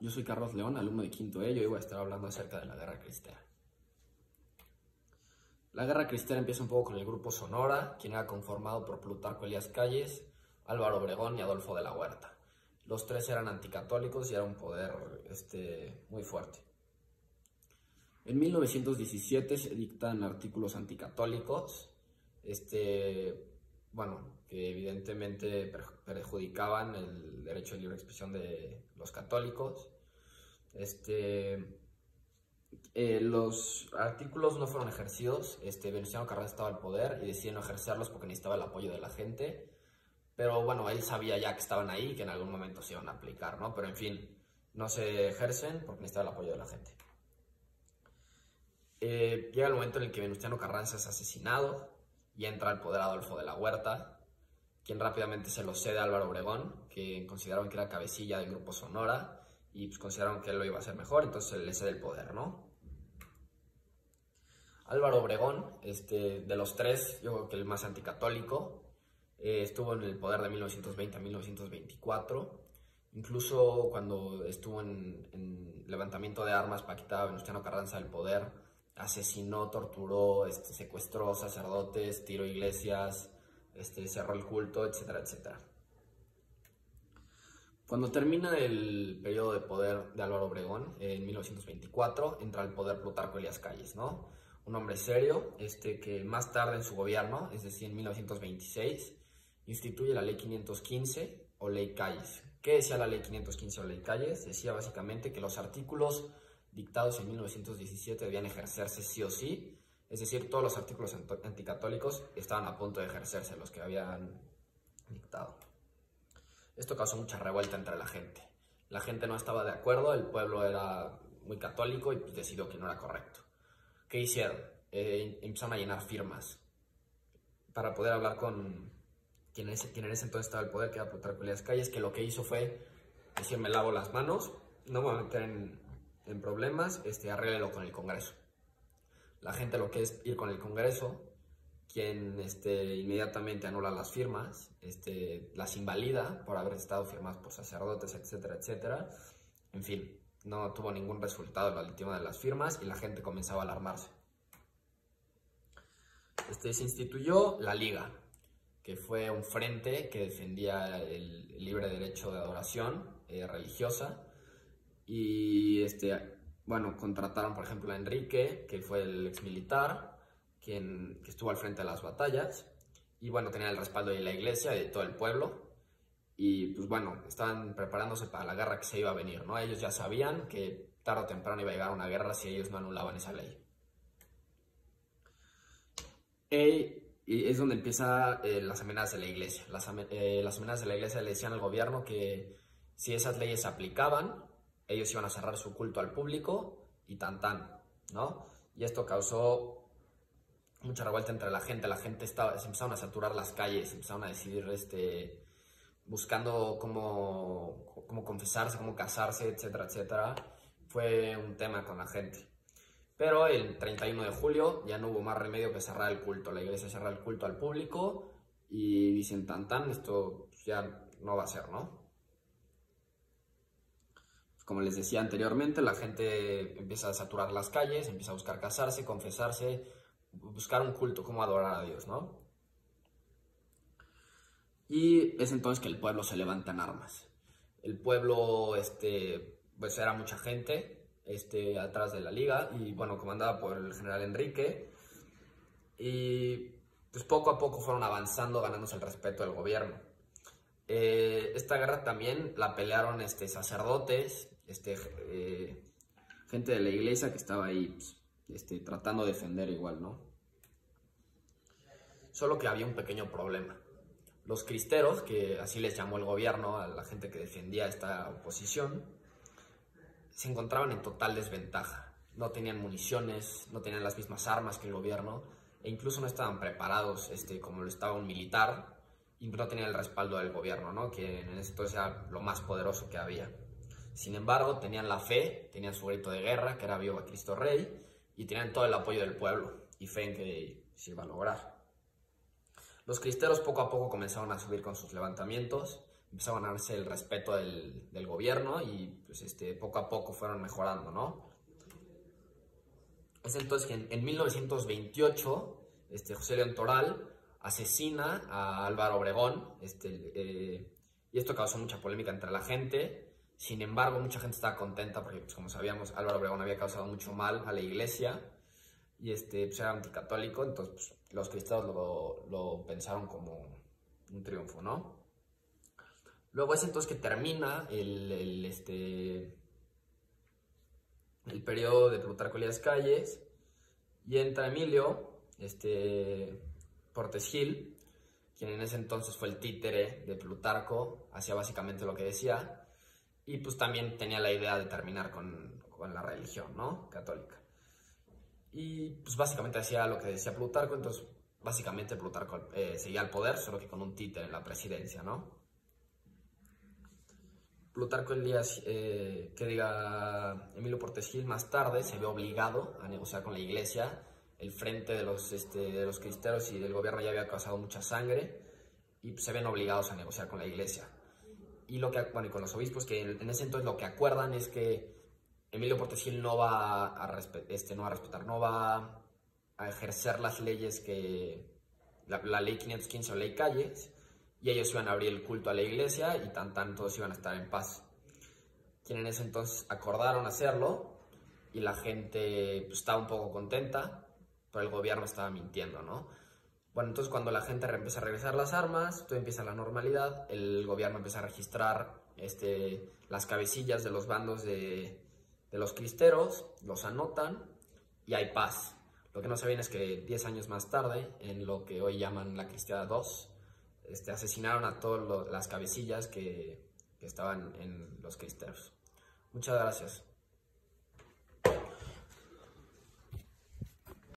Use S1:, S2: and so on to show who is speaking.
S1: yo soy Carlos León, alumno de quinto E, y hoy voy a estar hablando acerca de la Guerra Cristera. La Guerra Cristera empieza un poco con el Grupo Sonora, quien era conformado por Plutarco Elías Calles, Álvaro Obregón y Adolfo de la Huerta. Los tres eran anticatólicos y era un poder muy fuerte. En 1917 se dictan artículos anticatólicos, que evidentemente perjudicaban el derecho de libre expresión de los católicos. Los artículos no fueron ejercidos. Venustiano Carranza estaba al poder y decidió no ejercerlos porque necesitaba el apoyo de la gente. Pero bueno, él sabía ya que estaban ahí y que en algún momento se iban a aplicar, ¿no? Pero en fin, no se ejercen porque necesitaba el apoyo de la gente. Llega el momento en el que Venustiano Carranza es asesinado y entra al poder Adolfo de la Huerta, quien rápidamente se lo cede a Álvaro Obregón, que consideraron que era cabecilla del Grupo Sonora y pues consideraron que él lo iba a hacer mejor, entonces le cede el poder, ¿no? Álvaro Obregón, de los tres, yo creo que el más anticatólico, estuvo en el poder de 1920 a 1924. Incluso cuando estuvo en levantamiento de armas para quitar a Venustiano Carranza del poder, asesinó, torturó, secuestró sacerdotes, tiró iglesias, cerró el culto, etcétera, etcétera. Cuando termina el periodo de poder de Álvaro Obregón, en 1924, entra al poder Plutarco Elías Calles, ¿no? Un hombre serio, que más tarde en su gobierno, es decir, en 1926, instituye la Ley 515 o Ley Calles. ¿Qué decía la Ley 515 o Ley Calles? Decía básicamente que los artículos dictados en 1917 debían ejercerse sí o sí, es decir, todos los artículos anticatólicos estaban a punto de ejercerse, los que habían dictado. Esto causó mucha revuelta entre la gente. La gente no estaba de acuerdo, el pueblo era muy católico y pues decidió que no era correcto. ¿Qué hicieron? Empezaron a llenar firmas para poder hablar con quien en ese entonces estaba el poder, que era Plutarco Elías Calles, que lo que hizo fue decir: me lavo las manos, no me voy a meter en problemas, arréglelo con el Congreso. La gente lo que es ir con el Congreso, quien inmediatamente anula las firmas, las invalida por haber estado firmadas por sacerdotes, etcétera, etcétera. En fin, no tuvo ningún resultado el tema de las firmas y la gente comenzaba a alarmarse. Se instituyó la Liga, que fue un frente que defendía el libre derecho de adoración religiosa. Y contrataron, por ejemplo, a Enrique, que fue el exmilitar, que estuvo al frente de las batallas. Y bueno, tenía el respaldo de la iglesia y de todo el pueblo. Y pues bueno, estaban preparándose para la guerra que se iba a venir, ¿no? Ellos ya sabían que tarde o temprano iba a llegar una guerra si ellos no anulaban esa ley. Y es donde empiezan las amenazas de la iglesia. Las amenazas de la iglesia le decían al gobierno que si esas leyes se aplicaban, ellos iban a cerrar su culto al público y ¿no? Y esto causó mucha revuelta entre la gente. Se empezaron a saturar las calles, empezaron a decidir buscando cómo confesarse, cómo casarse, etcétera, etcétera. Fue un tema con la gente. Pero el 31 de julio ya no hubo más remedio que cerrar el culto. La iglesia cerró el culto al público y dicen esto ya no va a ser, ¿no? Como les decía anteriormente, la gente empieza a saturar las calles, empieza a buscar casarse, confesarse, buscar un culto, cómo adorar a Dios, ¿no? Y es entonces que el pueblo se levanta en armas. El pueblo, pues era mucha gente, atrás de la Liga, y bueno, comandada por el general Enrique. Y pues poco a poco fueron avanzando, ganándose el respeto del gobierno. Esta guerra también la pelearon sacerdotes, gente de la iglesia que estaba ahí pues, tratando de defender igual, ¿no? Solo que había un pequeño problema. Los cristeros, que así les llamó el gobierno a la gente que defendía esta oposición, se encontraban en total desventaja. No tenían municiones, no tenían las mismas armas que el gobierno, e incluso no estaban preparados como lo estaba un militar, y no tenían el respaldo del gobierno, ¿no? Que en ese entonces era lo más poderoso que había. Sin embargo, tenían la fe, tenían su grito de guerra, que era Viva Cristo Rey, y tenían todo el apoyo del pueblo y fe en que se iba a lograr. Los cristeros poco a poco comenzaron a subir con sus levantamientos, empezó a ganarse el respeto del gobierno y pues, poco a poco fueron mejorando, ¿no? Es entonces que en 1928 José León Toral asesina a Álvaro Obregón, y esto causó mucha polémica entre la gente. Sin embargo, mucha gente estaba contenta porque, pues, como sabíamos, Álvaro Obregón había causado mucho mal a la iglesia y pues, era anticatólico, entonces pues, los cristianos lo pensaron como un triunfo, ¿no? Luego es entonces que termina el periodo de Plutarco Elías Calles y entra Emilio Portes Gil, quien en ese entonces fue el títere de Plutarco, hacía básicamente lo que decía, y pues también tenía la idea de terminar con la religión, ¿no? Católica. Y pues básicamente hacía lo que decía Plutarco, entonces básicamente Plutarco seguía al poder, solo que con un títere en la presidencia, ¿no? Plutarco Elías, Emilio Portes Gil más tarde se ve obligado a negociar con la iglesia. El frente de los cristeros y del gobierno ya había causado mucha sangre y pues, se ven obligados a negociar con la iglesia. Y y con los obispos, que en ese entonces lo que acuerdan es que Emilio Portes Gil no va a ejercer las leyes la ley 515 o ley Calles, y ellos iban a abrir el culto a la iglesia y todos iban a estar en paz. Quienes en ese entonces acordaron hacerlo y la gente pues, estaba un poco contenta, pero el gobierno estaba mintiendo, ¿no? Bueno, entonces cuando la gente empieza a regresar las armas, todo empieza la normalidad, el gobierno empieza a registrar las cabecillas de los bandos de los cristeros, los anotan y hay paz. Lo que no sabían es que 10 años más tarde, en lo que hoy llaman la Cristiada II, asesinaron a todas las cabecillas que estaban en los cristeros. Muchas gracias.